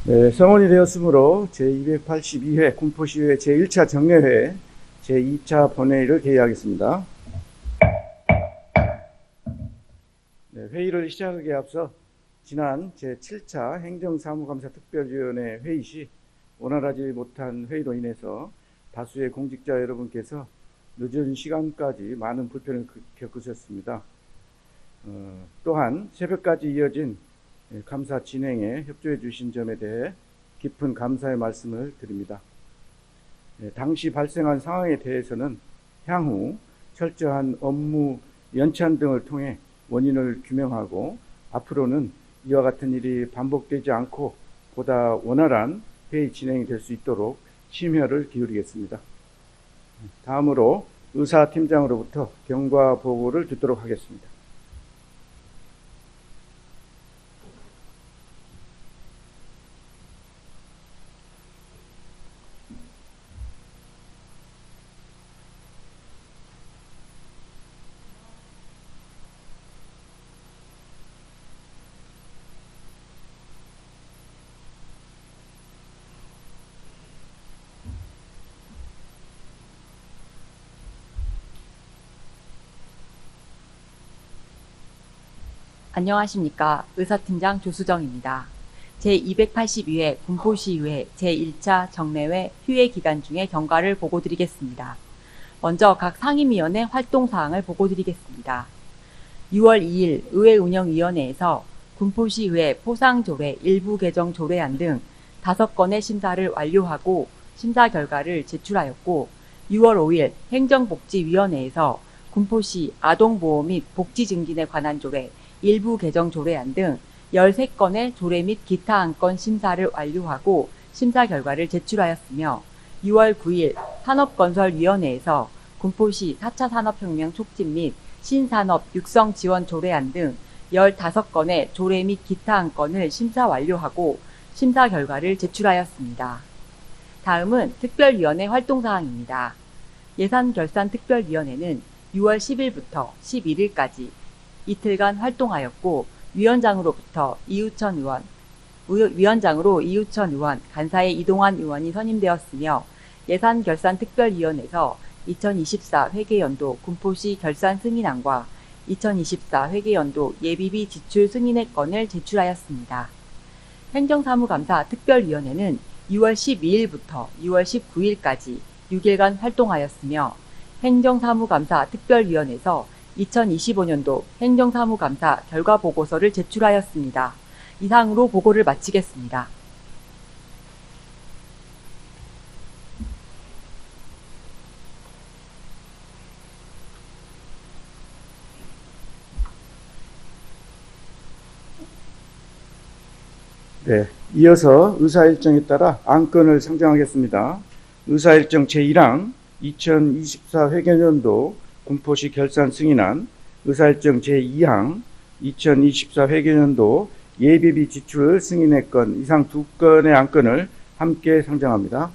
네, 성원이 되었으므로 제282회 군포시의회 제1차 정례회 제2차 본회의를 개의하겠습니다. 네, 회의를 시작하기에 앞서 지난 제7차 행정사무감사 특별위원회 회의 시 원활하지 못한 회의로 인해서 다수의 공직자 여러분께서 늦은 시간까지 많은 불편을 겪으셨습니다. 또한 새벽까지 이어진 감사 진행에 협조해 주신 점에 대해 깊은 감사의 말씀을 드립니다. 당시 발생한 상황에 대해서는 향후 철저한 업무 연찬 등을 통해 원인을 규명하고 앞으로는 이와 같은 일이 반복되지 않고 보다 원활한 회의 진행이 될 수 있도록 심혈을 기울이겠습니다. 다음으로 의사팀장으로부터 경과 보고를 듣도록 하겠습니다. 안녕하십니까. 의사팀장 조수정입니다. 제282회 군포시의회 제1차 정례회 휴회 기간 중에 경과를 보고드리겠습니다. 먼저 각 상임위원회 활동사항을 보고드리겠습니다. 6월 2일 의회운영위원회에서 군포시의회 포상조례 일부 개정 조례안 등 5건의 심사를 완료하고 심사 결과를 제출하였고, 6월 5일 행정복지위원회에서 군포시 아동보호 및 복지증진에 관한 조례 일부 개정 조례안 등 13건의 조례 및 기타 안건 심사를 완료하고 심사 결과를 제출하였으며, 6월 9일 산업건설위원회에서 군포시 4차 산업혁명 촉진 및 신산업 육성 지원 조례안 등 15건의 조례 및 기타 안건을 심사 완료하고 심사 결과를 제출하였습니다. 다음은 특별위원회 활동사항입니다. 예산결산특별위원회는 6월 10일부터 11일까지 이틀간 활동하였고, 위원장으로 이우천 의원, 간사의 이동환 의원이 선임되었으며, 예산결산특별위원회에서 2024 회계연도 군포시 결산 승인안과 2024 회계연도 예비비 지출 승인의 건을 제출하였습니다. 행정사무감사 특별위원회는 6월 12일부터 6월 19일까지 6일간 활동하였으며, 행정사무감사 특별위원회에서 2025년도 행정사무감사 결과보고서를 제출하였습니다. 이상으로 보고를 마치겠습니다. 네, 이어서 의사일정에 따라 안건을 상정하겠습니다. 의사일정 제1항 2024 회계연도 군포시 결산 승인안, 의사일정 제2항 2024 회계연도 예비비 지출 승인의 건, 이상 2건의 안건을 함께 상정합니다.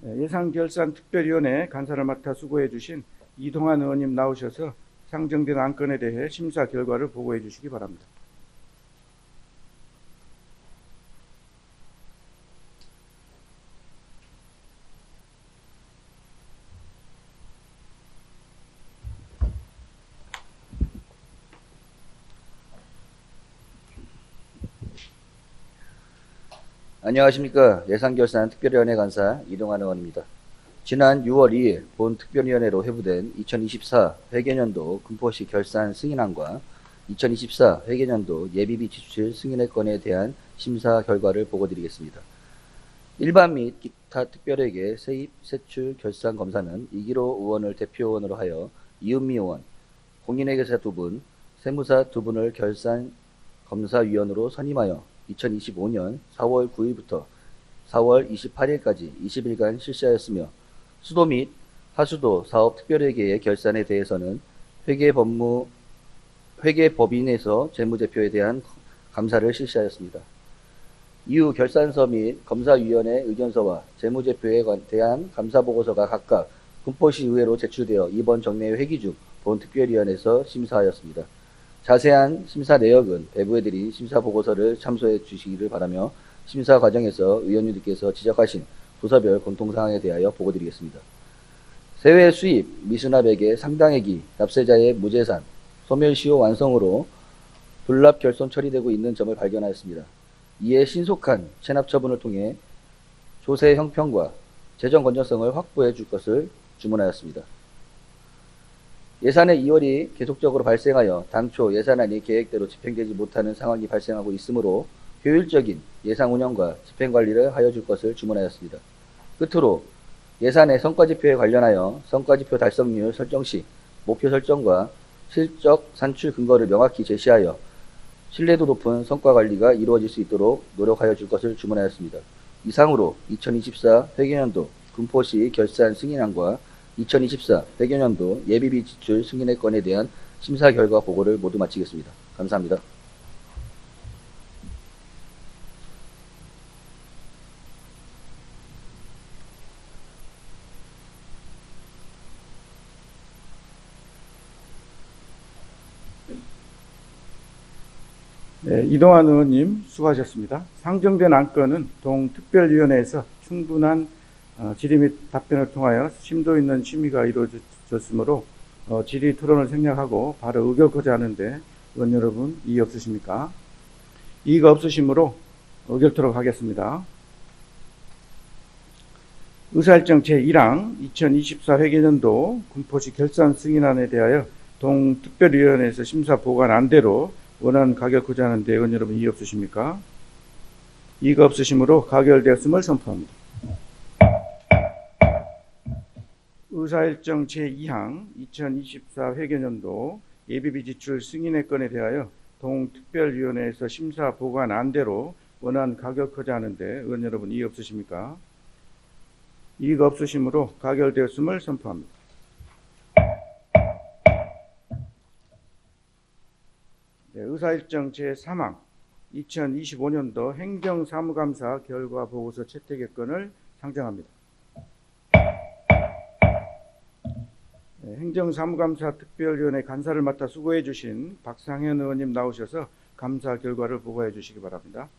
예산결산특별위원회 간사를 맡아 수고해 주신 이동환 의원님 나오셔서 상정된 안건에 대해 심사 결과를 보고해 주시기 바랍니다. 안녕하십니까. 예산결산특별위원회 간사 이동환 의원입니다. 지난 6월 2일 본 특별위원회로 회부된 2024 회계연도 군포시 결산 승인안과 2024 회계연도 예비비 지출 승인의 건에 대한 심사 결과를 보고드리겠습니다. 일반 및 기타 특별회계 세입 세출 결산 검사는 이기로 의원을 대표의원으로 하여 이은미 의원, 공인회계사 2분, 세무사 2분을 결산 검사위원으로 선임하여 2025년 4월 9일부터 4월 28일까지 20일간 실시하였으며, 수도 및 하수도 사업 특별회계의 결산에 대해서는 회계법인에서 재무제표에 대한 감사를 실시하였습니다. 이후 결산서 및 검사위원회 의견서와 재무제표에 대한 감사보고서가 각각 군포시 의회로 제출되어 이번 정례 회기 중 본 특별위원회에서 심사하였습니다. 자세한 심사 내역은 배부해드린 심사 보고서를 참조해 주시기를 바라며 심사 과정에서 의원님들께서 지적하신 부서별 공통사항에 대하여 보고드리겠습니다. 세외 수입 미수납액의 상당액이 납세자의 무재산, 소멸시효 완성으로 불납 결손 처리되고 있는 점을 발견하였습니다. 이에 신속한 체납 처분을 통해 조세 형평과 재정 건전성을 확보해 줄 것을 주문하였습니다. 예산의 이월이 계속적으로 발생하여 당초 예산안이 계획대로 집행되지 못하는 상황이 발생하고 있으므로 효율적인 예산 운영과 집행 관리를 하여 줄 것을 주문하였습니다. 끝으로 예산의 성과지표에 관련하여 성과지표 달성률 설정 시 목표 설정과 실적 산출 근거를 명확히 제시하여 신뢰도 높은 성과 관리가 이루어질 수 있도록 노력하여 줄 것을 주문하였습니다. 이상으로 2024 회계연도 군포시 결산 승인안과 2024 회계연도 예비비 지출 승인의 건에 대한 심사 결과 보고를 모두 마치겠습니다. 감사합니다. 네, 이동환 의원님 수고하셨습니다. 상정된 안건은 동특별위원회에서 충분한 질의 및 답변을 통하여 심도 있는 심의가 이루어졌으므로 질의 토론을 생략하고 바로 의결코자 하는데 의원 여러분 이의 없으십니까? 이의가 없으시므로 의결토록 하겠습니다. 의사일정 제1항 2024 회계연도 군포시 결산 승인안에 대하여 동특별위원회에서 심사 보관 안대로 원안 가결코자 하는데 의원 여러분 이의 없으십니까? 이의가 없으시므로 가결되었음을 선포합니다. 의사일정 제2항 2024 회계연도 예비비 지출 승인의 건에 대하여 동특별위원회에서 심사 보관 안대로 원안 가결코자 하는데 의원 여러분 이의 없으십니까? 이의가 없으시므로 가결되었음을 선포합니다. 네, 의사일정 제3항 2025년도 행정사무감사 결과 보고서 채택의 건을 상정합니다. 네, 행정사무감사 특별위원회 간사를 맡아 수고해 주신 박상현 의원님 나오셔서 감사 결과를 보고해 주시기 바랍니다.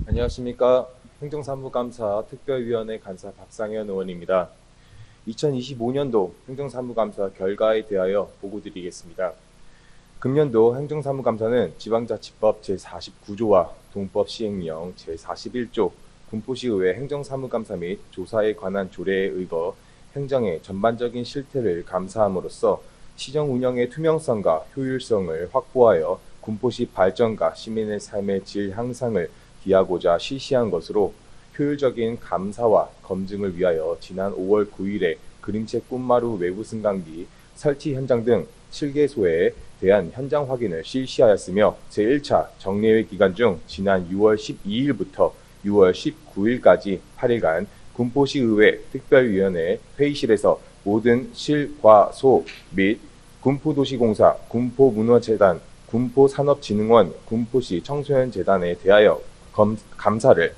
안녕하십니까. 행정사무감사 특별위원회 간사 박상현 의원입니다. 2025년도 행정사무감사 결과에 대하여 보고드리겠습니다. 금년도 행정사무감사는 지방자치법 제49조와 동법 시행령 제41조 군포시의회 행정사무감사 및 조사에 관한 조례에 의거 행정의 전반적인 실태를 감사함으로써 시정 운영의 투명성과 효율성을 확보하여 군포시 발전과 시민의 삶의 질 향상을 기하고자 실시한 것으로 효율적인 감사와 검증을 위하여 지난 5월 9일에 그림체 꿈마루 외부 승강기 설치 현장 등 7개소에 대한 현장 확인을 실시하였으며 제1차 정례회 기간 중 지난 6월 12일부터 6월 19일까지 8일간 군포시의회 특별위원회 회의실에서 모든 실과소 및 군포도시공사, 군포문화재단, 군포산업진흥원, 군포시 청소년재단에 대하여 감사를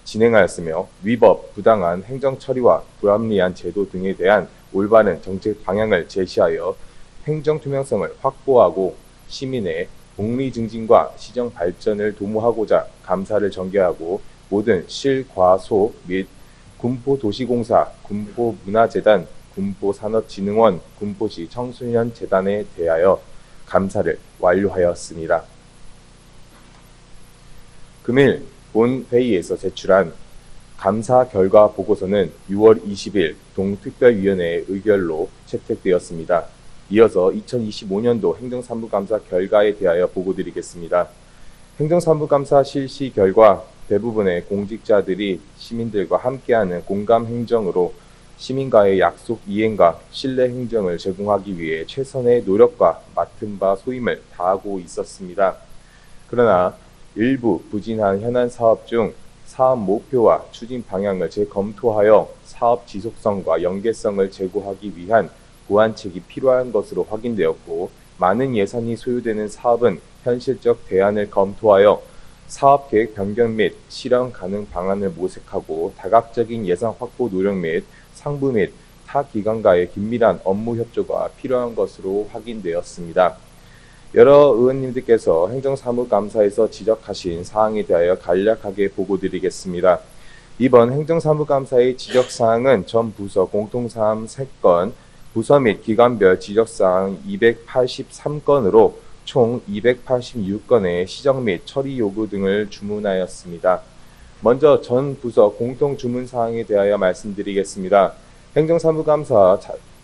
진행하였으며 위법, 부당한 행정처리와 불합리한 제도 등에 대한 올바른 정책 방향을 제시하여 행정 투명성을 확보하고 시민의 복리 증진과 시정 발전을 도모하고자 감사를 전개하고 모든 실과소 및 군포도시공사, 군포문화재단, 군포산업진흥원, 군포시 청소년재단에 대하여 감사를 완료하였습니다. 금일 본 회의에서 제출한 감사 결과 보고서는 6월 20일 동특별위원회의 의결로 채택되었습니다. 이어서 2025년도 행정사무감사 결과에 대하여 보고드리겠습니다. 행정사무감사 실시 결과 대부분의 공직자들이 시민들과 함께하는 공감행정으로 시민과의 약속 이행과 신뢰행정을 제공하기 위해 최선의 노력과 맡은 바 소임을 다하고 있었습니다. 그러나 일부 부진한 현안 사업 중 사업 목표와 추진 방향을 재검토하여 사업 지속성과 연계성을 제고하기 위한 보완책이 필요한 것으로 확인되었고, 많은 예산이 소요되는 사업은 현실적 대안을 검토하여 사업 계획 변경 및 실현 가능 방안을 모색하고 다각적인 예산 확보 노력 및 상부 및 타 기관과의 긴밀한 업무 협조가 필요한 것으로 확인되었습니다. 여러 의원님들께서 행정사무감사에서 지적하신 사항에 대하여 간략하게 보고드리겠습니다. 이번 행정사무감사의 지적사항은 전 부서 공통사항 3건, 부서 및 기관별 지적사항 283건으로 총 286건의 시정 및 처리 요구 등을 주문하였습니다. 먼저 전 부서 공통 주문사항에 대하여 말씀드리겠습니다. 행정사무감사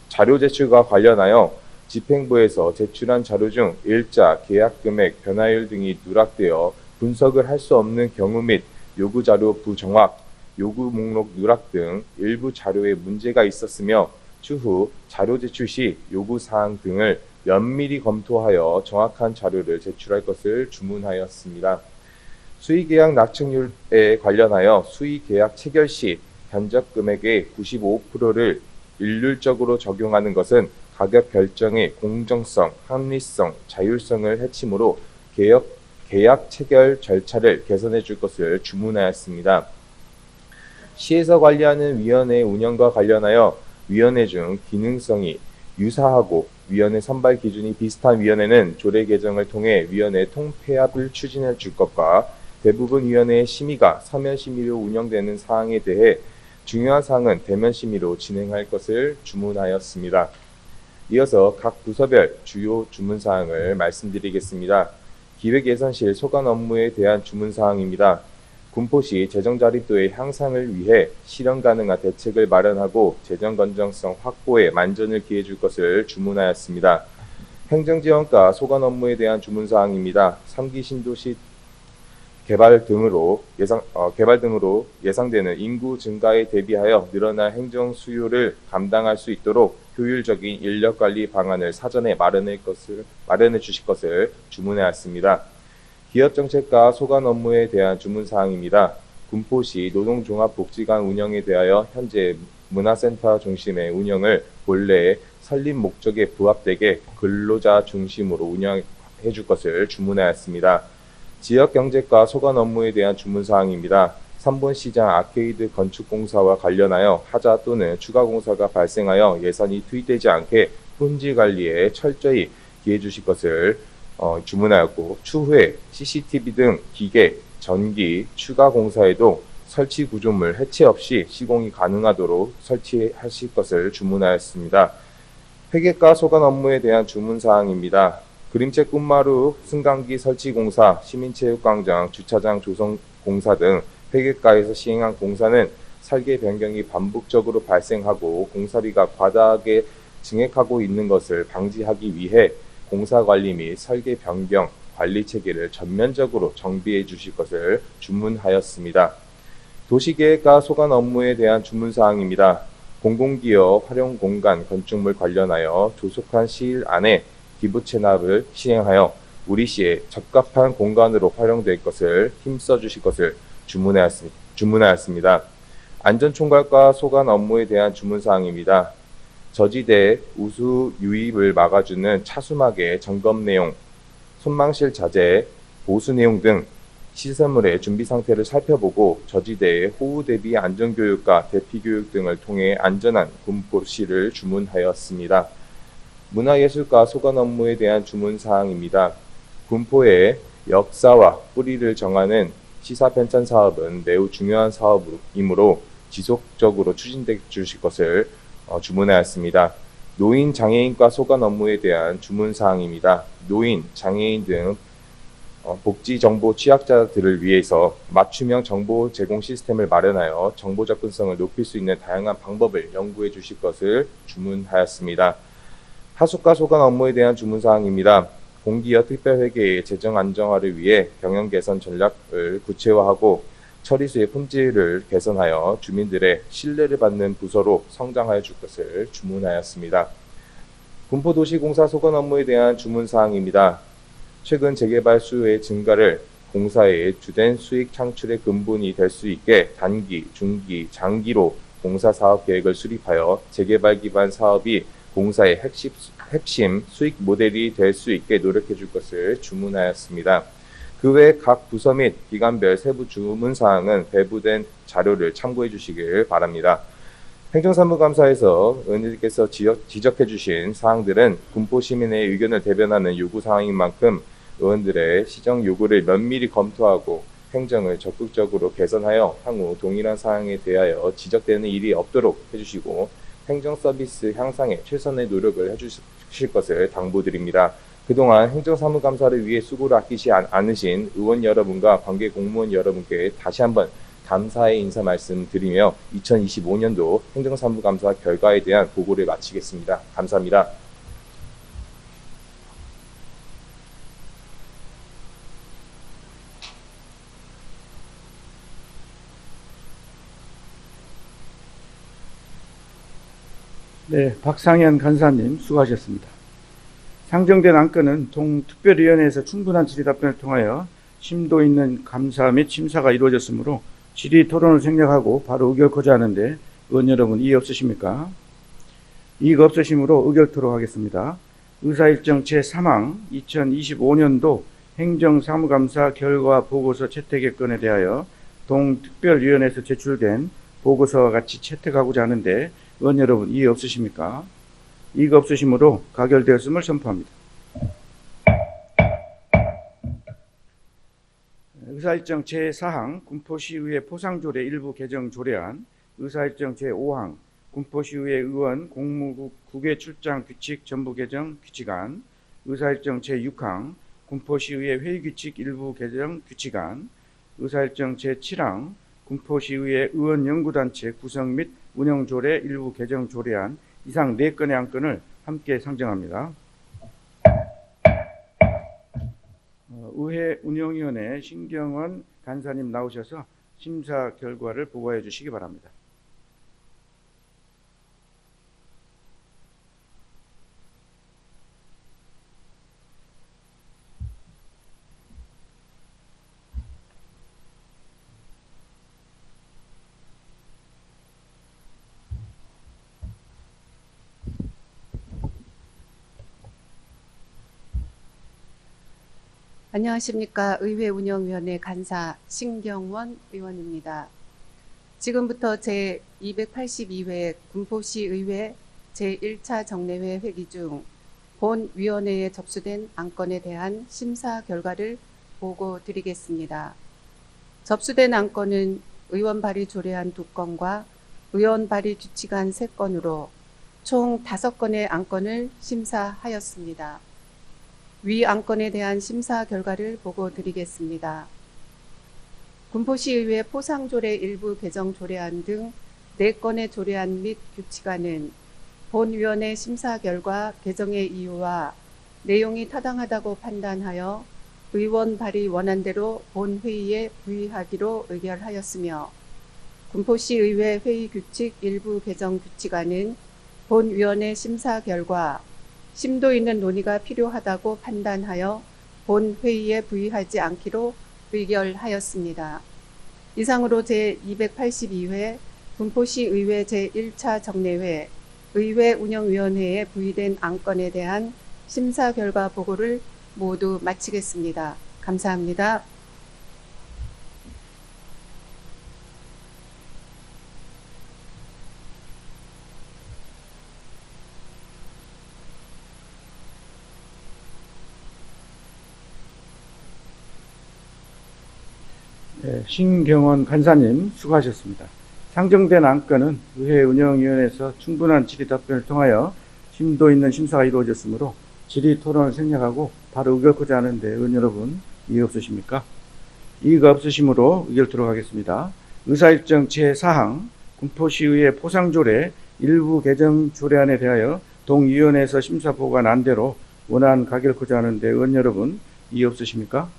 자료 제출과 관련하여 집행부에서 제출한 자료 중 일자, 계약 금액, 변화율 등이 누락되어 분석을 할 수 없는 경우 및 요구 자료 부정확, 요구 목록 누락 등 일부 자료에 문제가 있었으며 추후 자료 제출 시 요구 사항 등을 면밀히 검토하여 정확한 자료를 제출할 것을 주문하였습니다. 수의계약 낙측률에 관련하여 수의계약 체결 시 견적 금액의 95%를 일률적으로 적용하는 것은 가격 결정의 공정성, 합리성, 자율성을 해치므로 계약 체결 절차를 개선해 줄 것을 주문하였습니다. 시에서 관리하는 위원회 운영과 관련하여 위원회 중 기능성이 유사하고 위원회 선발 기준이 비슷한 위원회는 조례 개정을 통해 위원회 통폐합을 추진해 줄 것과 대부분 위원회의 심의가 서면 심의로 운영되는 사항에 대해 중요한 사항은 대면 심의로 진행할 것을 주문하였습니다. 이어서 각 부서별 주요 주문사항을 말씀드리겠습니다. 기획예산실 소관 업무에 대한 주문사항입니다. 군포시 재정자립도의 향상을 위해 실현 가능한 대책을 마련하고 재정 건전성 확보에 만전을 기해 줄 것을 주문하였습니다. 행정지원과 소관 업무에 대한 주문사항입니다. 3기 신도시 개발 등으로 예상되는 인구 증가에 대비하여 늘어난 행정 수요를 감당할 수 있도록 효율적인 인력관리 방안을 사전에 마련해 주실 것을 주문하였습니다. 기업정책과 소관 업무에 대한 주문사항입니다. 군포시 노동종합복지관 운영에 대하여 현재 문화센터 중심의 운영을 본래의 설립 목적에 부합되게 근로자 중심으로 운영해 줄 것을 주문하였습니다. 지역경제과 소관 업무에 대한 주문사항입니다. 3번 시장 아케이드 건축공사와 관련하여 하자 또는 추가공사가 발생하여 예산이 투입되지 않게 품질관리에 철저히 기해 주실 것을 주문하였고, 추후에 CCTV 등 기계, 전기, 추가 공사에도 설치 구조물 해체 없이 시공이 가능하도록 설치하실 것을 주문하였습니다. 회계과 소관 업무에 대한 주문사항입니다. 그림체 꿈마루 승강기 설치 공사, 시민체육광장, 주차장 조성 공사 등 회계과에서 시행한 공사는 설계 변경이 반복적으로 발생하고 공사비가 과다하게 증액하고 있는 것을 방지하기 위해 공사관리 및 설계 변경, 관리 체계를 전면적으로 정비해 주실 것을 주문하였습니다. 도시계획과 소관 업무에 대한 주문사항입니다. 공공기업 활용공간 건축물 관련하여 조속한 시일 안에 기부 체납을 시행하여 우리 시에 적합한 공간으로 활용될 것을 힘써 주실 것을 주문하였습니다. 안전총괄과 소관 업무에 대한 주문사항입니다. 저지대 우수 유입을 막아주는 차수막의 점검 내용, 손망실 자재, 보수 내용 등 시설물의 준비 상태를 살펴보고 저지대의 호우 대비 안전교육과 대피교육 등을 통해 안전한 군포시를 주문하였습니다. 문화예술과 소관 업무에 대한 주문사항입니다. 군포의 역사와 뿌리를 정하는 시사편찬 사업은 매우 중요한 사업이므로 지속적으로 추진돼 주실 것을 주문하였습니다. 노인, 장애인과 소관 업무에 대한 주문사항입니다. 노인, 장애인 등 복지정보 취약자들을 위해서 맞춤형 정보 제공 시스템을 마련하여 정보 접근성을 높일 수 있는 다양한 방법을 연구해 주실 것을 주문하였습니다. 하수과 소관 업무에 대한 주문사항입니다. 공기업 특별회계의 재정 안정화를 위해 경영 개선 전략을 구체화하고 처리수의 품질을 개선하여 주민들의 신뢰를 받는 부서로 성장하여 줄 것을 주문하였습니다. 군포도시공사 소관 업무에 대한 주문사항입니다. 최근 재개발 수요의 증가를 공사의 주된 수익 창출의 근본이 될 수 있게 단기, 중기, 장기로 공사 사업 계획을 수립하여 재개발 기반 사업이 봉사의 핵심 수익 모델이 될 수 있게 노력해 줄 것을 주문하였습니다. 그 외 각 부서 및 기관별 세부 주문 사항은 배부된 자료를 참고해 주시길 바랍니다. 행정사무감사에서 의원님께서 지적해 주신 사항들은 군포 시민의 의견을 대변하는 요구 사항인 만큼 의원들의 시정 요구를 면밀히 검토하고 행정을 적극적으로 개선하여 향후 동일한 사항에 대하여 지적되는 일이 없도록 해주시고 행정 서비스 향상에 최선의 노력을 해주실 것을 당부드립니다. 그동안 행정사무감사를 위해 수고를 아끼지 않으신 의원 여러분과 관계 공무원 여러분께 다시 한번 감사의 인사 말씀드리며 2025년도 행정사무감사 결과에 대한 보고를 마치겠습니다. 감사합니다. 네, 박상현 간사님 수고하셨습니다. 상정된 안건은 동특별위원회에서 충분한 질의 답변을 통하여 심도 있는 감사 및 심사가 이루어졌으므로 질의 토론을 생략하고 바로 의결코자 하는데 의원 여러분 이의 없으십니까? 이의가 없으시므로 의결토록 하겠습니다. 의사일정 제3항 2025년도 행정사무감사 결과 보고서 채택의 건에 대하여 동특별위원회에서 제출된 보고서와 같이 채택하고자 하는데 의원 여러분 이의 없으십니까? 이의가 없으시므로 가결되었음을 선포합니다. 의사일정 제4항 군포시의회 포상조례 일부 개정 조례안, 의사일정 제5항 군포시의회 의원 공무국 국외 출장 규칙 전부 개정 규칙안, 의사일정 제6항 군포시의회 회의규칙 일부 개정 규칙안, 의사일정 제7항 군포시의회 의원 연구단체 구성 및 운영조례 일부 개정 조례안 이상 4건의 안건을 함께 상정합니다. 의회 운영위원회 신경원 간사님 나오셔서 심사 결과를 보고해 주시기 바랍니다. 안녕하십니까. 의회 운영위원회 간사 신경원 의원입니다. 지금부터 제282회 군포시 의회 제1차 정례회 회기 중 본 위원회에 접수된 안건에 대한 심사 결과를 보고 드리겠습니다. 접수된 안건은 의원 발의 조례안 2건과 의원 발의 규칙안 3건으로 총 5건의 안건을 심사하였습니다. 위 안건에 대한 심사 결과를 보고 드리겠습니다. 군포시의회 포상조례 일부 개정 조례안 등 4건의 조례안 및 규칙안은 본위원회 심사 결과 개정의 이유와 내용이 타당하다고 판단하여 의원 발의 원안대로 본회의에 부의하기로 의결하였으며 군포시의회 회의규칙 일부 개정 규칙안은 본위원회 심사 결과 심도 있는 논의가 필요하다고 판단하여 본회의에 부의하지 않기로 의결하였습니다. 이상으로 제282회 군포시의회 제1차 정례회 의회 운영위원회에 부의된 안건에 대한 심사 결과 보고를 모두 마치겠습니다. 감사합니다. 네, 신경원 간사님 수고하셨습니다. 상정된 안건은 의회 운영위원회에서 충분한 질의 답변을 통하여 심도 있는 심사가 이루어졌으므로 질의 토론을 생략하고 바로 의결코자 하는데 의원 여러분 이의 없으십니까? 이의가 없으시므로 의결토록 하겠습니다. 의사일정 제4항 군포시의회 포상조례 일부 개정 조례안에 대하여 동위원회에서 심사 보고가 난 대로 원안 가결코자 하는데 의원 여러분 이의 없으십니까?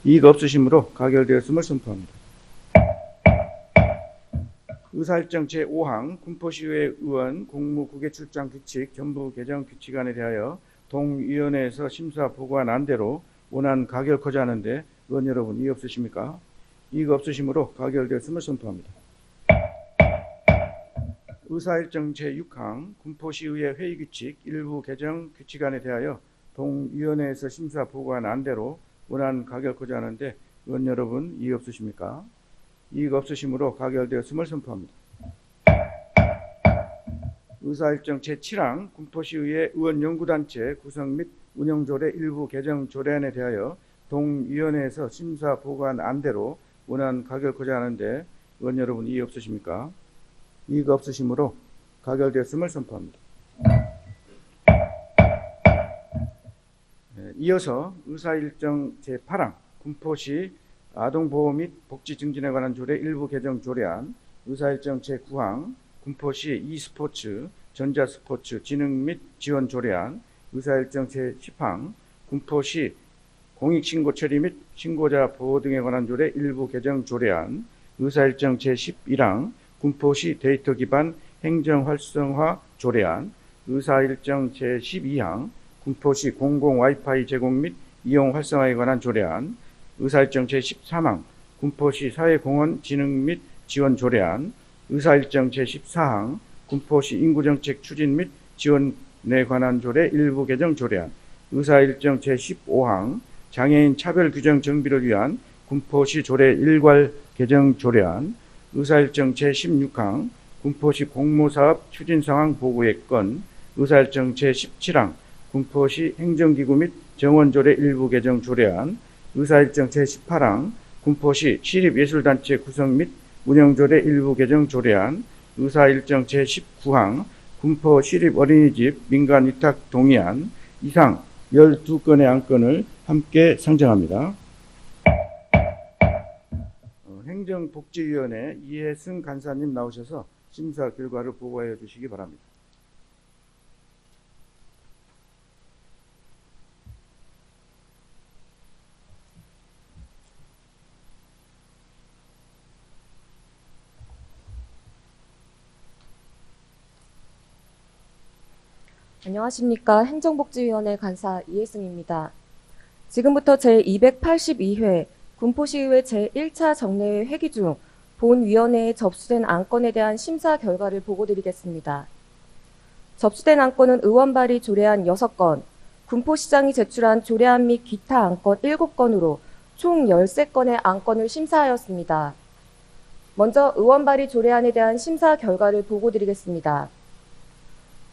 이의가 없으시므로 가결되었음을 선포합니다. 의사일정 제5항 군포시의회 의원 공무 국외 출장 규칙 전부 개정 규칙안에 대하여 동위원회에서 심사 보고가 난 대로 원안 가결코자 하는데 의원 여러분 이의 없으십니까? 이의가 없으시므로 가결되었음을 선포합니다. 의사일정 제6항 군포시의회 회의규칙 일부 개정 규칙안에 대하여 동위원회에서 심사 보고한 안대로 원안 가결코자 하는데 의원 여러분 이의 없으십니까? 이의가 없으시므로 가결되었음을 선포합니다. 의사일정 제7항 군포시의회 의원연구단체 구성 및 운영조례 일부 개정 조례안에 대하여 동위원회에서 심사 보고한 안대로 원안 가결코자 하는데 의원 여러분 이의 없으십니까? 이의가 없으시므로 가결되었음을 선포합니다. 이어서 의사일정 제8항 군포시 아동보호 및 복지 증진에 관한 조례 일부 개정 조례안, 의사일정 제9항 군포시 e스포츠, 전자스포츠 진흥 및 지원 조례안, 의사일정 제10항 군포시 공익신고 처리 및 신고자 보호 등에 관한 조례 일부 개정 조례안, 의사일정 제11항 군포시 데이터 기반 행정 활성화 조례안, 의사일정 제12항 군포시 공공 와이파이 제공 및 이용 활성화에 관한 조례안, 의사일정 제13항 군포시 사회공헌 진흥 및 지원 조례안, 의사일정 제14항 군포시 인구정책 추진 및 지원에 관한 조례 일부 개정 조례안, 의사일정 제15항 장애인 차별 규정 정비를 위한 군포시 조례 일괄 개정 조례안, 의사일정 제16항 군포시 공모사업 추진 상황 보고의 건, 의사일정 제17항 군포시 행정기구 및 정원조례 일부 개정 조례안, 의사일정 제18항 군포시 시립예술단체 구성 및 운영조례 일부 개정 조례안, 의사일정 제19항 군포 시립어린이집 민간 위탁 동의안 이상 12건의 안건을 함께 상정합니다. 행정복지위원회 이해승 간사님 나오셔서 심사 결과를 보고해 주시기 바랍니다. 안녕하십니까. 행정복지위원회 간사 이혜승입니다. 지금부터 제282회 군포시의회 제1차 정례회 회기 중 본위원회에 접수된 안건에 대한 심사 결과를 보고드리겠습니다. 접수된 안건은 의원 발의 조례안 6건, 군포시장이 제출한 조례안 및 기타 안건 7건으로 총 13건의 안건을 심사하였습니다. 먼저 의원 발의 조례안에 대한 심사 결과를 보고드리겠습니다.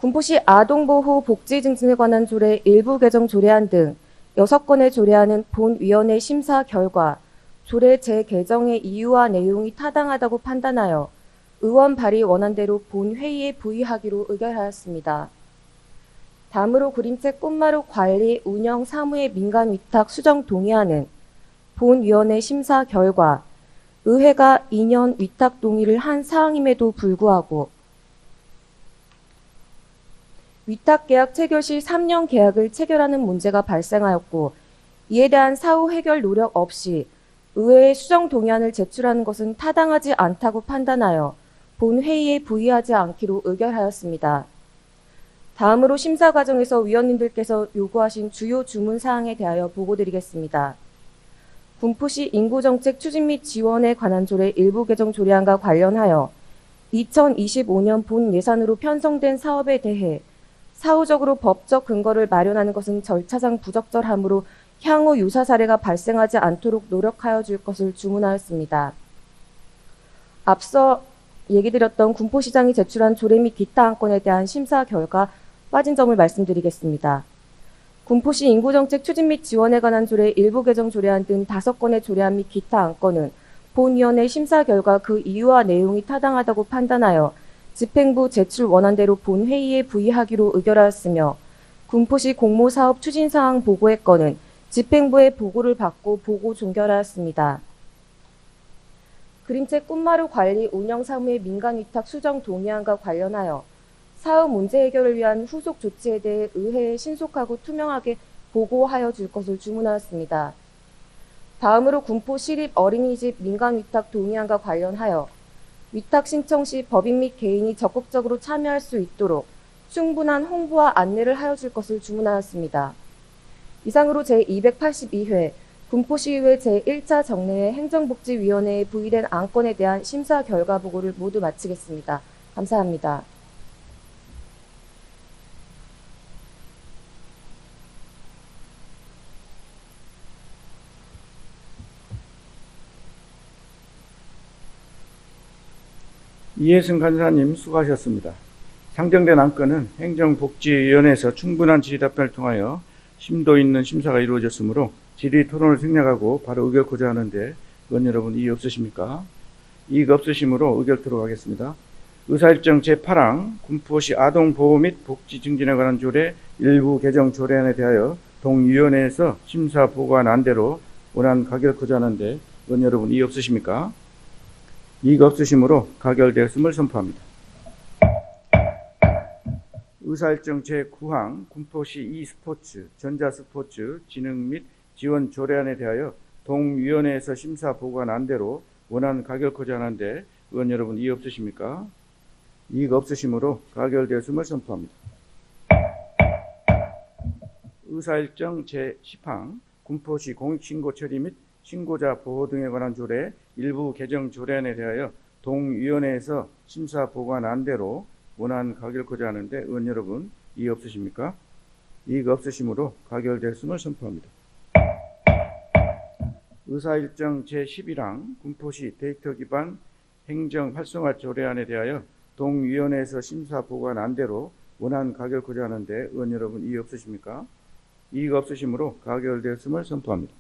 군포시 아동보호 복지 증진에 관한 조례 일부 개정 조례안 등 6건의 조례안은 본위원회 심사 결과 조례 재개정의 이유와 내용이 타당하다고 판단하여 의원 발의 원안대로 본회의에 부의하기로 의결하였습니다. 다음으로 그림책 꽃마루 관리 운영 사무의 민간 위탁 수정 동의안은 본위원회 심사 결과 의회가 2년 위탁 동의를 한 사항임에도 불구하고 위탁계약 체결 시 3년 계약을 체결하는 문제가 발생하였고 이에 대한 사후 해결 노력 없이 의회에 수정 동의안을 제출하는 것은 타당하지 않다고 판단하여 본회의에 부의하지 않기로 의결하였습니다. 다음으로 심사 과정에서 위원님들께서 요구하신 주요 주문 사항에 대하여 보고드리겠습니다. 군포시 인구정책 추진 및 지원에 관한 조례 일부 개정 조례안과 관련하여 2025년 본 예산으로 편성된 사업에 대해 사후적으로 법적 근거를 마련하는 것은 절차상 부적절하므로 향후 유사 사례가 발생하지 않도록 노력하여 줄 것을 주문하였습니다. 앞서 얘기드렸던 군포시장이 제출한 조례 및 기타 안건에 대한 심사 결과 빠진 점을 말씀드리겠습니다. 군포시 인구정책 추진 및 지원에 관한 조례 일부 개정 조례안 등 5건의 조례안 및 기타 안건은 본위원회 심사 결과 그 이유와 내용이 타당하다고 판단하여 집행부 제출 원안대로 본회의에 부의하기로 의결하였으며 군포시 공모사업 추진사항 보고의 건은 집행부의 보고를 받고 보고 종결하였습니다. 그림책 꽃마루 관리 운영 사무의 민간 위탁 수정 동의안과 관련하여 사후 문제 해결을 위한 후속 조치에 대해 의회에 신속하고 투명하게 보고하여 줄 것을 주문하였습니다. 다음으로 군포 시립 어린이집 민간 위탁 동의안과 관련하여 위탁 신청 시 법인 및 개인이 적극적으로 참여할 수 있도록 충분한 홍보와 안내를 하여 줄 것을 주문하였습니다. 이상으로 제282회 군포시의회 제1차 정례회 행정복지위원회에 부의된 안건에 대한 심사 결과 보고를 모두 마치겠습니다. 감사합니다. 감사합니다. 이혜승 간사님 수고하셨습니다. 상정된 안건은 행정복지위원회에서 충분한 질의답변을 통하여 심도 있는 심사가 이루어졌으므로 질의 토론을 생략하고 바로 의결코자 하는데 의원 여러분 이의 없으십니까? 이의가 없으시므로 의결토록 하겠습니다. 의사일정 제8항 군포시 아동보호 및 복지 증진에 관한 조례 일부 개정 조례안에 대하여 동위원회에서 심사 보고한 안대로 원안 가결코자 하는데 의원 여러분 이의 없으십니까? 이의가 없으시므로 가결되었음을 선포합니다. 의사일정 제9항 군포시 e스포츠, 전자스포츠 진흥 및 지원 조례안에 대하여 동위원회에서 심사 보고한 안대로 원안 가결코자 하는데 의원 여러분 이의 없으십니까? 이의가 없으시므로 가결되었음을 선포합니다. 의사일정 제10항 군포시 공익신고 처리 및 신고자 보호 등에 관한 조례 일부 개정 조례안에 대하여 동위원회에서 심사 보고한 안대로 원안 가결코자 하는데 의원 여러분 이의 없으십니까? 이의가 없으시므로 가결되었음을 선포합니다. 의사일정 제11항 군포시 데이터 기반 행정 활성화 조례안에 대하여 동위원회에서 심사 보고한 안대로 원안 가결코자 하는데 의원 여러분 이의 없으십니까? 이의가 없으시므로 가결되었음을 선포합니다.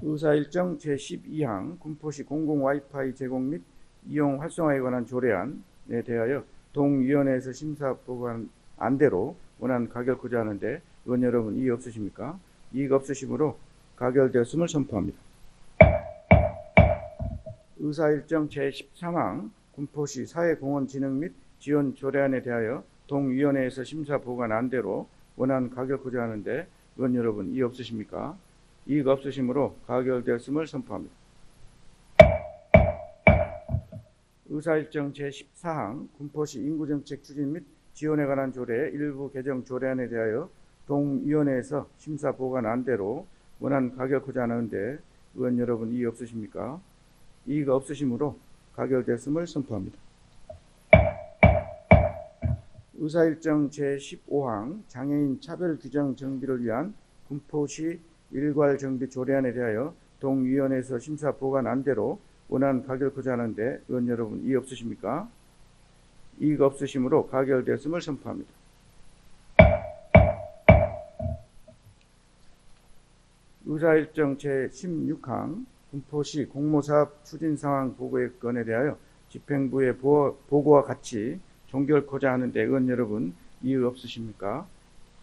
의사일정 제12항 군포시 공공 와이파이 제공 및 이용 활성화에 관한 조례안에 대하여 동위원회에서 심사 보고한 안대로 원안 가결코자 하는데 의원 여러분 이의 없으십니까? 이의가 없으시므로 가결되었음을 선포합니다. 의사일정 제13항 군포시 사회공헌 진흥 및 지원 조례안에 대하여 동위원회에서 심사 보고한 안대로 원안 가결코자 하는데 의원 여러분 이의 없으십니까? 이의가 없으시므로 가결되었음을 선포합니다. 의사일정 제14항 군포시 인구정책 추진 및 지원에 관한 조례 일부 개정 조례안에 대하여 동위원회에서 심사 보고한 안대로 원안 가결코자 하는데 의원 여러분 이의 없으십니까? 이의가 없으시므로 가결되었음을 선포합니다. 의사일정 제15항 장애인 차별 규정 정비를 위한 군포시 일괄 정비 조례안에 대하여 동위원회에서 심사 보고한 안대로 원안 가결코자 하는데 의원 여러분 이의 없으십니까? 이의가 없으시므로 가결되었음을 선포합니다. 의사일정 제16항 군포시 공모사업 추진상황 보고의 건에 대하여 집행부의 보고와 같이 종결코자 하는데 의원 여러분 이의 없으십니까?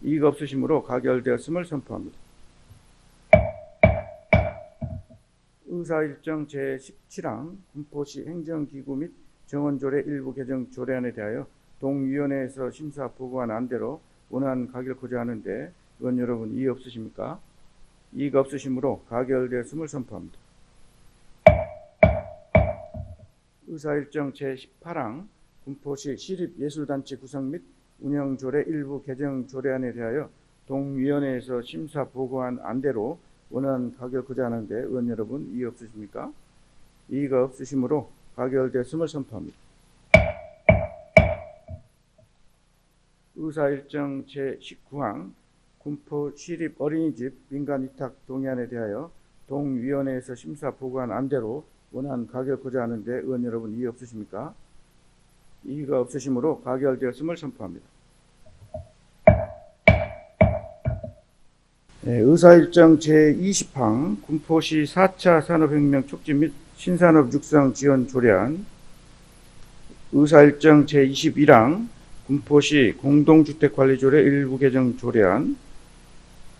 이의가 없으시므로 가결되었음을 선포합니다. 의사일정 제17항 군포시 행정기구 및 정원조례 일부 개정 조례안에 대하여 동위원회에서 심사 보고한 안대로 원안 가결코자 하는데 의원 여러분 이의 없으십니까? 이의가 없으시므로 가결되었음을 선포합니다. 의사일정 제18항 군포시 시립예술단체 구성 및 운영조례 일부 개정 조례안에 대하여 동위원회에서 심사 보고한 안대로 원안 가결코자 하는데 의원 여러분 이의 없으십니까? 이의가 없으시므로 가결되었음을 선포합니다. 의사일정 제19항 군포 시립 어린이집 민간 위탁 동의안에 대하여 동위원회에서 심사 보고한 안대로 원안 가결코자 하는데 의원 여러분 이의 없으십니까? 이의가 없으시므로 가결되었음을 선포합니다. 의사일정 제20항 군포시 4차 산업혁명 촉진 및 신산업 육성 지원 조례안, 의사일정 제21항 군포시 공동주택관리조례 일부 개정 조례안,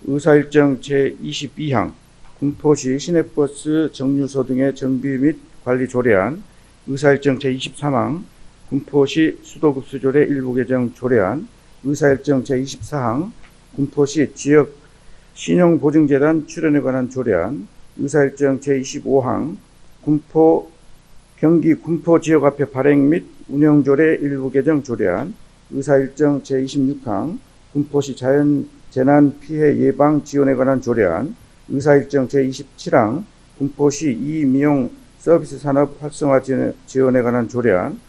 의사일정 제22항 군포시 시내버스 정류소 등의 정비 및 관리 조례안, 의사일정 제23항 군포시 수도급수조례 일부 개정 조례안, 의사일정 제24항 군포시 지역 신용보증재단 출연에 관한 조례안, 의사일정 제25항 경기 군포 지역화폐 발행 및 운영조례 일부 개정 조례안, 의사일정 제26항 군포시 자연재난 피해 예방 지원에 관한 조례안, 의사일정 제27항 군포시 이미용 서비스 산업 활성화 지원에 관한 조례안,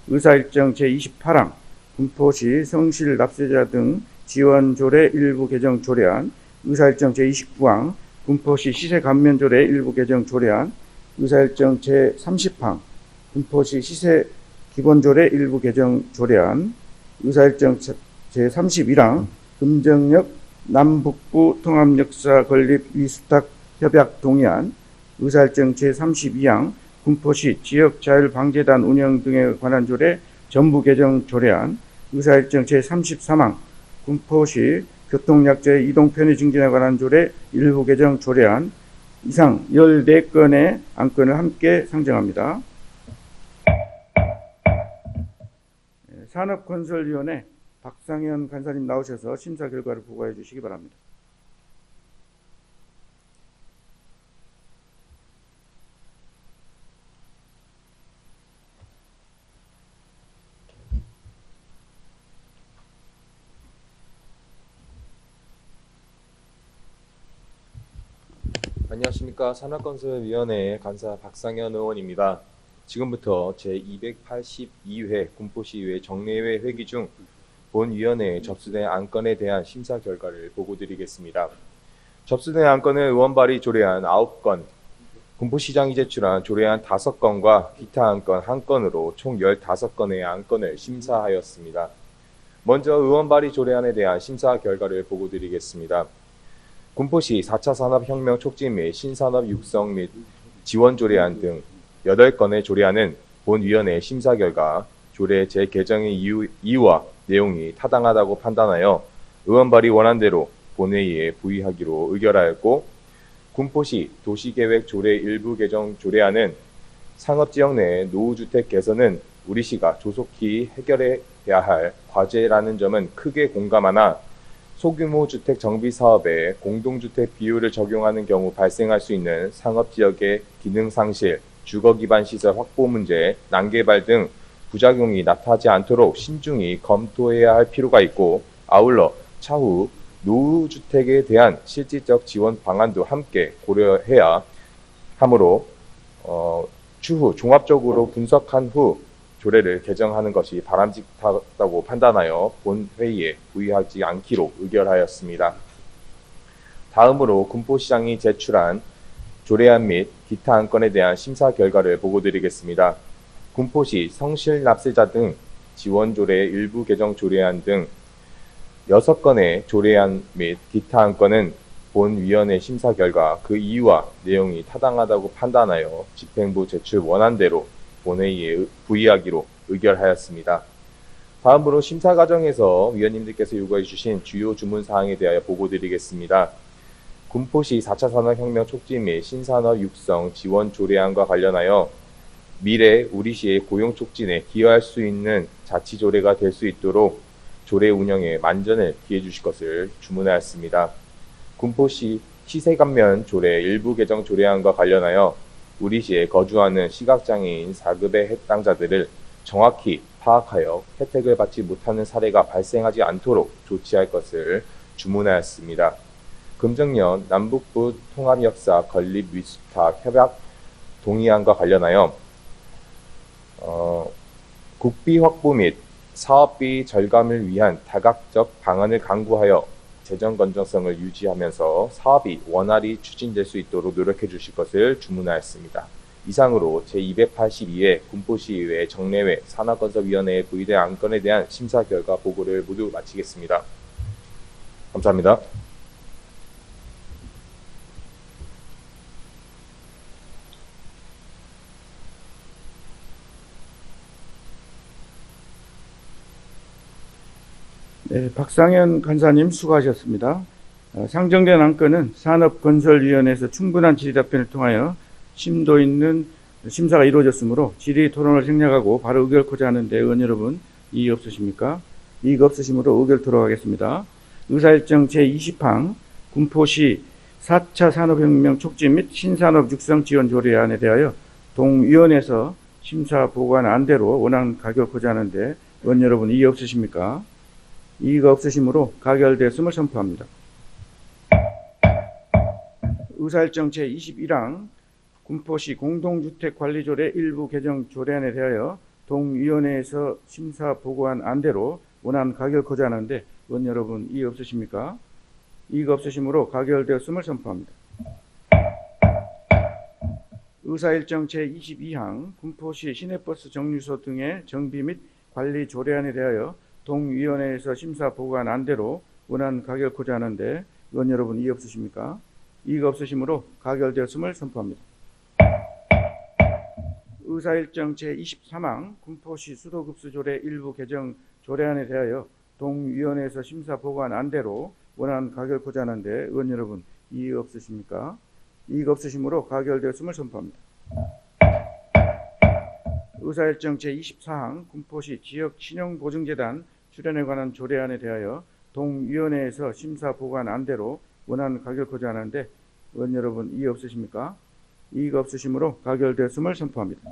의사일정 제28항 군포시 성실 납세자 등 지원 조례 일부 개정 조례안, 의사일정 제29항 군포시 시세 감면 조례 일부 개정 조례안, 의사일정 제30항 군포시 시세 기본 조례 일부 개정 조례안, 의사일정 제31항 금정역 남북부 통합역사 건립 위수탁 협약 동의안, 의사일정 제32항 군포시 지역자율방재단 운영 등에 관한 조례 전부 개정 조례안, 의사일정 제33항 군포시 교통약자의 이동 편의 증진에 관한 조례 일부 개정 조례안, 이상 14건의 안건을 함께 상정합니다. 산업건설위원회 박상현 간사님 나오셔서 심사 결과를 보고해 주시기 바랍니다. 안녕하십니까. 산업건설위원회 간사 박상현 의원입니다. 지금부터 제282회 군포시의회 정례회 회기 중 본위원회에 접수된 안건에 대한 심사 결과를 보고드리겠습니다. 접수된 안건은 의원 발의 조례안 9건, 군포시장이 제출한 조례안 5건과 기타 안건 1건으로 총 15건의 안건을 심사하였습니다. 먼저 의원 발의 조례안에 대한 심사 결과를 보고드리겠습니다. 군포시 4차 산업혁명 촉진 및 신산업 육성 및 지원 조례안 등 8건의 조례안은 본위원회 심사 결과 조례 재개정의 이유와 내용이 타당하다고 판단하여 의원 발의 원안대로 본회의에 부의하기로 의결하였고, 군포시 도시계획 조례 일부 개정 조례안은 상업지역 내 노후주택 개선은 우리 시가 조속히 해결해야 할 과제라는 점은 크게 공감하나 소규모 주택 정비 사업에 공동주택 비율을 적용하는 경우 발생할 수 있는 상업지역의 기능 상실, 주거 기반 시설 확보 문제, 난개발 등 부작용이 나타나지 않도록 신중히 검토해야 할 필요가 있고, 아울러 차후 노후주택에 대한 실질적 지원 방안도 함께 고려해야 하므로 추후 종합적으로 분석한 후 조례를 개정하는 것이 바람직하다고 판단하여 본회의에 부의하지 않기로 의결하였습니다. 다음으로 군포시장이 제출한 조례안 및 기타 안건에 대한 심사 결과를 보고드리겠습니다. 군포시 성실 납세자 등 지원 조례 일부 개정 조례안 등 6건의 조례안 및 기타 안건은 본위원회 심사 결과 그 이유와 내용이 타당하다고 판단하여 집행부 제출 원안대로 본회의에 부의하기로 의결하였습니다. 다음으로 심사 과정에서 위원님들께서 요구해 주신 주요 주문 사항에 대하여 보고드리겠습니다. 군포시 4차 산업혁명 촉진 및 신산업 육성 지원 조례안과 관련하여 미래 우리시의 고용 촉진에 기여할 수 있는 자치 조례가 될 수 있도록 조례 운영에 만전을 기해 주실 것을 주문하였습니다. 군포시 시세감면 조례 일부 개정 조례안과 관련하여 우리시에 거주하는 시각장애인 4급의 해당자들을 정확히 파악하여 혜택을 받지 못하는 사례가 발생하지 않도록 조치할 것을 주문하였습니다. 금정면 남북부 통합역사 건립 위수탁 협약 동의안과 관련하여 국비 확보 및 사업비 절감을 위한 다각적 방안을 강구하여 재정 건전성을 유지하면서 사업이 원활히 추진될 수 있도록 노력해 주실 것을 주문하였습니다. 이상으로 제282회 군포시의회 정례회 산업건설위원회에 부의된 안건에 대한 심사 결과 보고를 모두 마치겠습니다. 감사합니다. 네, 박상현 간사님 수고하셨습니다. 상정된 안건은 산업건설위원회에서 충분한 질의 답변을 통하여 심도 있는 심사가 이루어졌으므로 질의 토론을 생략하고 바로 의결코자 하는데 의원 여러분 이의 없으십니까? 이의가 없으시므로 의결토록 하겠습니다. 의사일정 제20항 군포시 4차 산업혁명 촉진 및 신산업 육성 지원 조례안에 대하여 동위원회에서 심사 보고한 안대로 원안 가결코자 하는데 의원 여러분 이의 없으십니까? 이의가 없으시므로 가결되었음을 선포합니다. 의사일정 제21항 군포시 공동주택관리조례 일부 개정 조례안에 대하여 동위원회에서 심사 보고한 안대로 원안 가결코자 하는데 의원 여러분 이의 없으십니까? 이의가 없으시므로 가결되었음을 선포합니다. 의사일정 제22항 군포시 시내버스 정류소 등의 정비 및 관리 조례안에 대하여 동위원회에서 심사 보고한 안대로 원안 가결코자 하는데 의원 여러분 이의 없으십니까? 이의가 없으시므로 가결되었음을 선포합니다. 의사일정 제23항 군포시 수도급수조례 일부 개정 조례안에 대하여 동위원회에서 심사 보고한 안대로 원안 가결코자 하는데 의원 여러분 이의 없으십니까? 이의가 없으시므로 가결되었음을 선포합니다. 의사일정 제24항 군포시 지역 신용보증재단 출연에 관한 조례안에 대하여 동위원회에서 심사 보고한 안대로 원안 가결코자 하는데 의원 여러분 이의 없으십니까? 이의가 없으시므로 가결되었음을 선포합니다.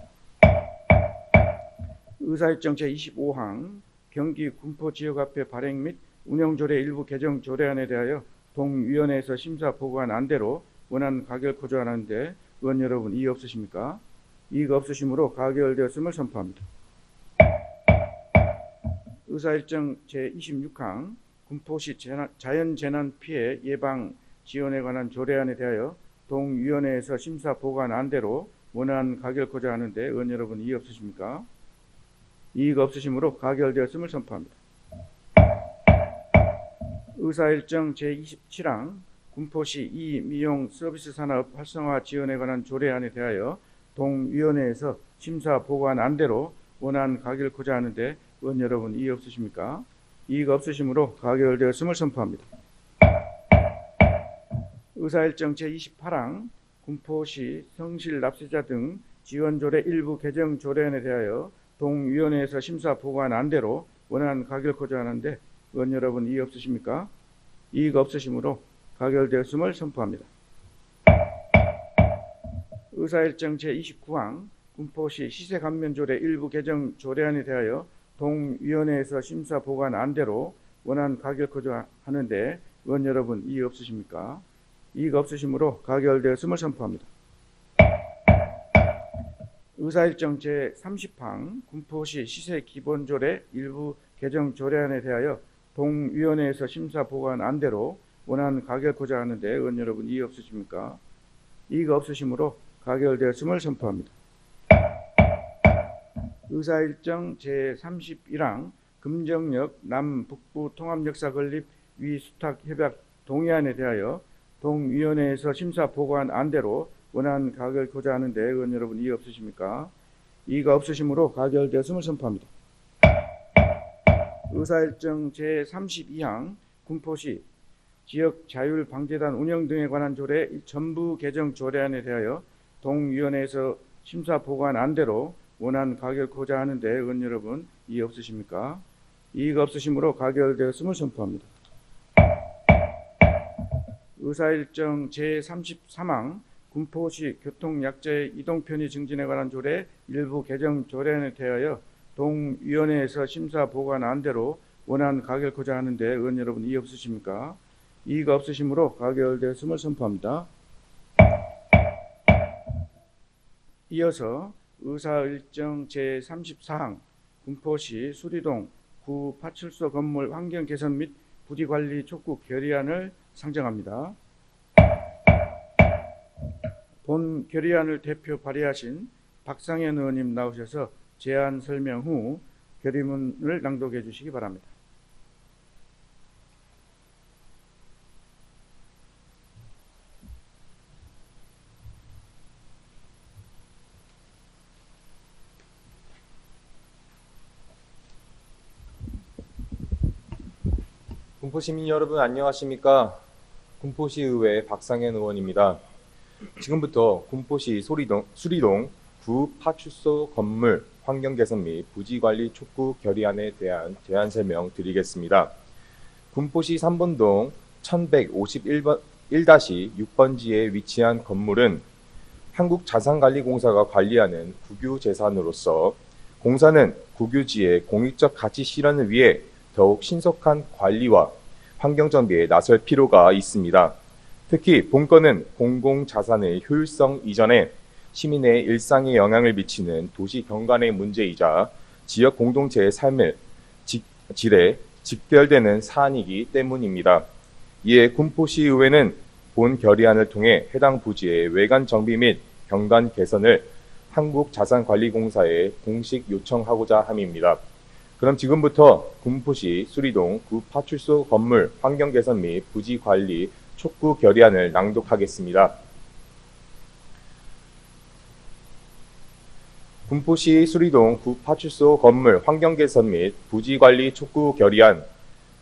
의사일정 제25항 경기 군포 지역화폐 발행 및 운영조례 일부 개정 조례안에 대하여 동위원회에서 심사 보고한 안대로 원안 가결코자 하는데 의원 여러분 이의 없으십니까? 이의가 없으시므로 가결되었음을 선포합니다. 의사일정 제26항 군포시 자연재난 피해 예방 지원에 관한 조례안에 대하여 동위원회에서 심사 보고한 안대로 원안 가결코자 하는데 의원 여러분 이의 없으십니까? 이의가 없으시므로 가결되었음을 선포합니다. 의사일정 제27항 군포시 미용 서비스 산업 활성화 지원에 관한 조례안에 대하여 동위원회에서 심사 보고한 안대로 원안 가결코자 하는데 의원 여러분 이의 없으십니까? 이의가 없으시므로 가결되었음을 선포합니다. 의사일정 제28항 군포시 성실 납세자 등 지원조례 일부 개정 조례안에 대하여 동위원회에서 심사 보고한 안대로 원안 가결코자 하는데 의원 여러분 이의 없으십니까? 이의가 없으시므로 가결되었음을 선포합니다. 의사일정 제29항 군포시 시세감면조례 일부 개정 조례안에 대하여 동위원회에서 심사 보고한 안대로 원안 가결코자 하는데 의원 여러분 이의 없으십니까? 이의가 없으시므로 가결되었음을 선포합니다. 의사일정 제30항 군포시 시세기본조례 일부 개정 조례안에 대하여 동위원회에서 심사 보고한 안대로 원안 가결코자 하는데 의원 여러분 이의 없으십니까? 이의가 없으시므로 가결되었음을 선포합니다. 의사일정 제31항 금정역 남북부 통합역사 건립 위수탁 협약 동의안에 대하여 동위원회에서 심사 보고한 안대로 원안 가결코자 하는데 의원 여러분 이의 없으십니까? 이의가 없으시므로 가결되었음을 선포합니다. 의사일정 제32항 군포시 지역자율방재단 운영 등에 관한 조례 전부 개정 조례안에 대하여 동위원회에서 심사 보고한 안대로 원안 가결코자 하는데 의원 여러분 이의 없으십니까? 이의가 없으시므로 가결되었음을 선포합니다. 의사일정 제33항 군포시 교통약자의 이동편의 증진에 관한 조례 일부 개정 조례안에 대하여 동위원회에서 심사 보고한 안대로 원안 가결코자 하는데 의원 여러분 이의 없으십니까? 이의가 없으시므로 가결되었음을 선포합니다. 이어서 의사일정 제34항 군포시 수리동 구 파출소 건물 환경 개선 및 부지관리 촉구 결의안을 상정합니다. 본 결의안을 대표 발의하신 박상현 의원님 나오셔서 제안 설명 후 결의문을 낭독해 주시기 바랍니다. 군포 시민 여러분 안녕하십니까? 군포시의회 박상현 의원입니다. 지금부터 군포시 수리동 구 파출소 건물 환경 개선 및 부지 관리 촉구 결의안에 대한 제안 설명 드리겠습니다. 군포시 3번동 1151-6번지에 위치한 건물은 한국자산관리공사가 관리하는 국유재산으로서 공사는 국유지의 공익적 가치 실현을 위해 더욱 신속한 관리와 환경정비에 나설 필요가 있습니다. 특히 본건은 공공자산의 효율성 이전에 시민의 일상에 영향을 미치는 도시 경관의 문제이자 지역 공동체의 삶을 질에 직결되는 사안이기 때문입니다. 이에 군포시의회는 본 결의안을 통해 해당 부지의 외관 정비 및 경관 개선을 한국자산관리공사에 공식 요청하고자 함입니다. 그럼 지금부터 군포시 수리동 구파출소 건물 환경 개선 및 부지 관리 촉구 결의안을 낭독하겠습니다. 군포시 수리동 구파출소 건물 환경 개선 및 부지 관리 촉구 결의안.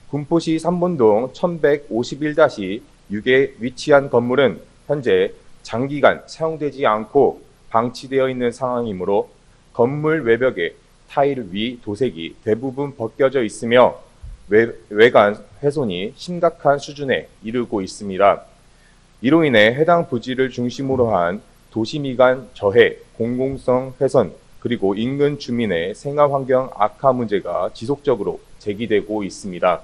군포시 3본동 1151-6에 위치한 건물은 현재 장기간 사용되지 않고 방치되어 있는 상황이므로 건물 외벽에 타일 위 도색이 대부분 벗겨져 있으며 외관 훼손이 심각한 수준에 이르고 있습니다. 이로 인해 해당 부지를 중심으로 한 도시 미관 저해, 공공성 훼손, 그리고 인근 주민의 생활 환경 악화 문제가 지속적으로 제기되고 있습니다.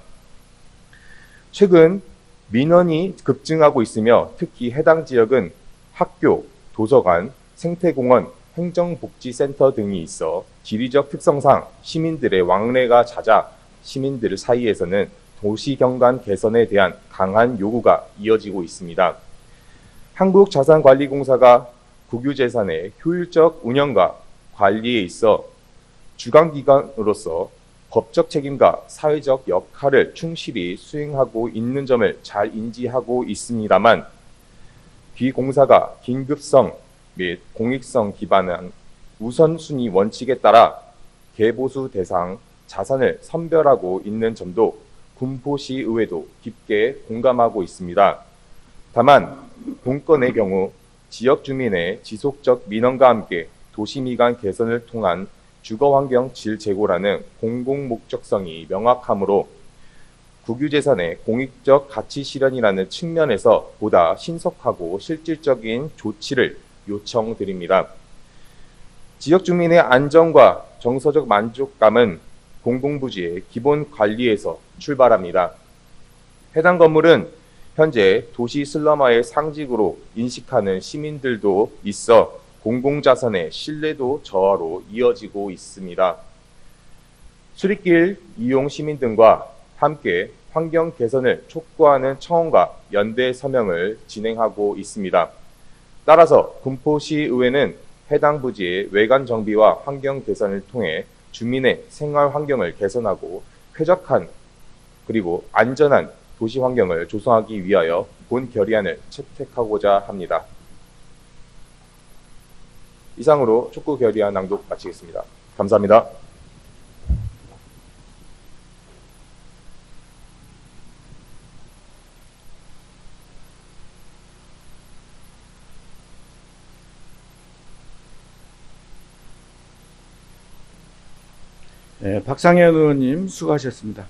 최근 민원이 급증하고 있으며 특히 해당 지역은 학교, 도서관, 생태공원, 행정복지센터 등이 있어 지리적 특성상 시민들의 왕래가 잦아 시민들 사이에서는 도시경관 개선에 대한 강한 요구가 이어지고 있습니다. 한국자산관리공사가 국유재산의 효율적 운영과 관리에 있어 주관기관으로서 법적 책임과 사회적 역할을 충실히 수행하고 있는 점을 잘 인지하고 있습니다만 비공사가 긴급성 및 공익성 기반한 우선순위 원칙에 따라 개보수 대상 자산을 선별하고 있는 점도 군포시의회도 깊게 공감하고 있습니다. 다만 본건의 경우 지역 주민의 지속적 민원과 함께 도시미관 개선을 통한 주거환경 질 제고라는 공공목적성이 명확하므로 국유재산의 공익적 가치 실현이라는 측면에서 보다 신속하고 실질적인 조치를 요청드립니다. 지역 주민의 안전과 정서적 만족감은 공공부지의 기본 관리에서 출발합니다. 해당 건물은 현재 도시 슬럼화의 상징으로 인식하는 시민들도 있어 공공자산의 신뢰도 저하로 이어지고 있습니다. 수리길 이용 시민 등과 함께 환경 개선을 촉구하는 청원과 연대 서명을 진행하고 있습니다. 따라서 군포시의회는 해당 부지의 외관 정비와 환경 개선을 통해 주민의 생활 환경을 개선하고 쾌적한 그리고 안전한 도시 환경을 조성하기 위하여 본 결의안을 채택하고자 합니다. 이상으로 촉구 결의안 낭독 마치겠습니다. 감사합니다. 네, 박상현 의원님 수고하셨습니다.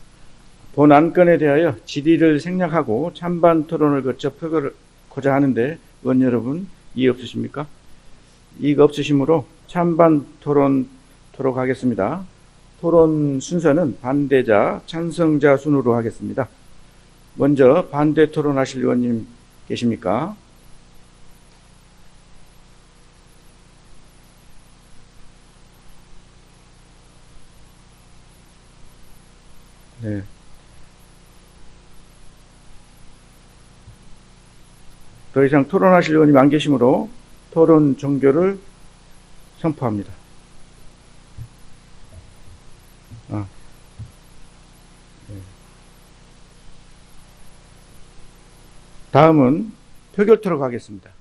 본 안건에 대하여 질의를 생략하고 찬반 토론을 거쳐 표결하고자 하는데 의원 여러분 이해 없으십니까? 이의가 없으시므로 찬반 토론토록 하겠습니다. 토론 순서는 반대자, 찬성자 순으로 하겠습니다. 먼저 반대 토론하실 의원님 계십니까? 네. 더 이상 토론하실 의원님 안 계시므로 토론 종결을 선포합니다. 네. 다음은 표결 토록 하겠습니다.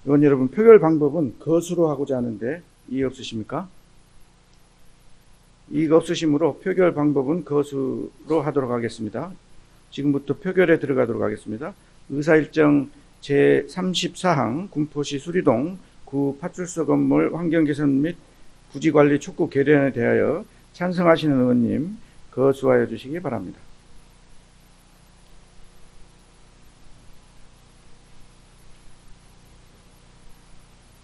의원 여러분, 표결 방법은 거수로 하고자 하는데 이해 없으십니까? 이의가 없으시므로 표결 방법은 거수로 하도록 하겠습니다. 지금부터 표결에 들어가도록 하겠습니다. 의사일정 제34항 군포시 수리동 구 파출소 건물 환경개선 및 부지관리 촉구 결의안에 대하여 찬성하시는 의원님 거수하여 주시기 바랍니다.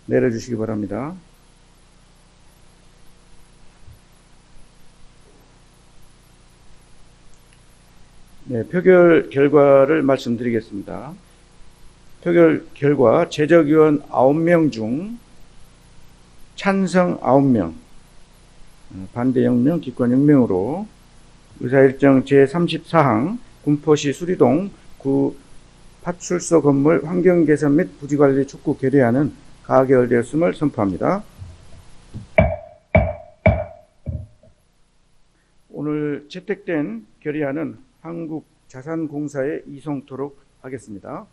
내려주시기 바랍니다. 네, 표결 결과를 말씀드리겠습니다. 표결 결과 제적위원 9명 중 찬성 9명, 반대 0명, 기권 0명으로 의사일정 제34항 군포시 수리동 구 파출소 건물 환경개선 및 부지관리 촉구 결의안은 가결되었음을 선포합니다. 오늘 채택된 결의안은 한국자산공사에 이송토록 하겠습니다.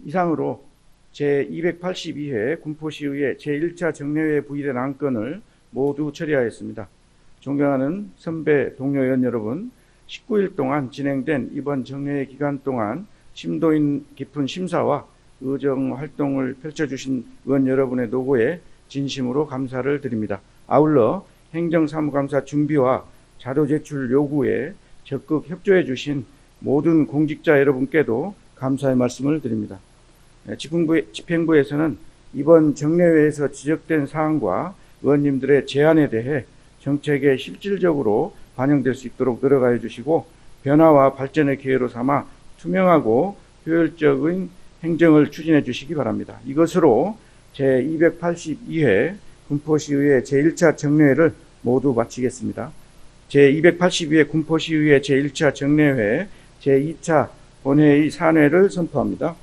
이상으로 제282회 군포시의회 제1차 정례회에 부의된 안건을 모두 처리하였습니다. 존경하는 선배 동료 의원 여러분, 19일 동안 진행된 이번 정례회 기간 동안 심도 깊은 심사와 의정 활동을 펼쳐주신 의원 여러분의 노고에 진심으로 감사를 드립니다. 아울러 행정사무감사 준비와 자료 제출 요구에 적극 협조해 주신 모든 공직자 여러분께도 감사의 말씀을 드립니다. 집행부에서는 이번 정례회에서 지적된 사항과 의원님들의 제안에 대해 정책에 실질적으로 반영될 수 있도록 노력하여 주시고 변화와 발전의 기회로 삼아 투명하고 효율적인 행정을 추진해 주시기 바랍니다. 이것으로 제282회 군포시의회 제1차 정례회를 모두 마치겠습니다. 제282회 군포시의회 제1차 정례회 제2차 본회의 산회를 선포합니다.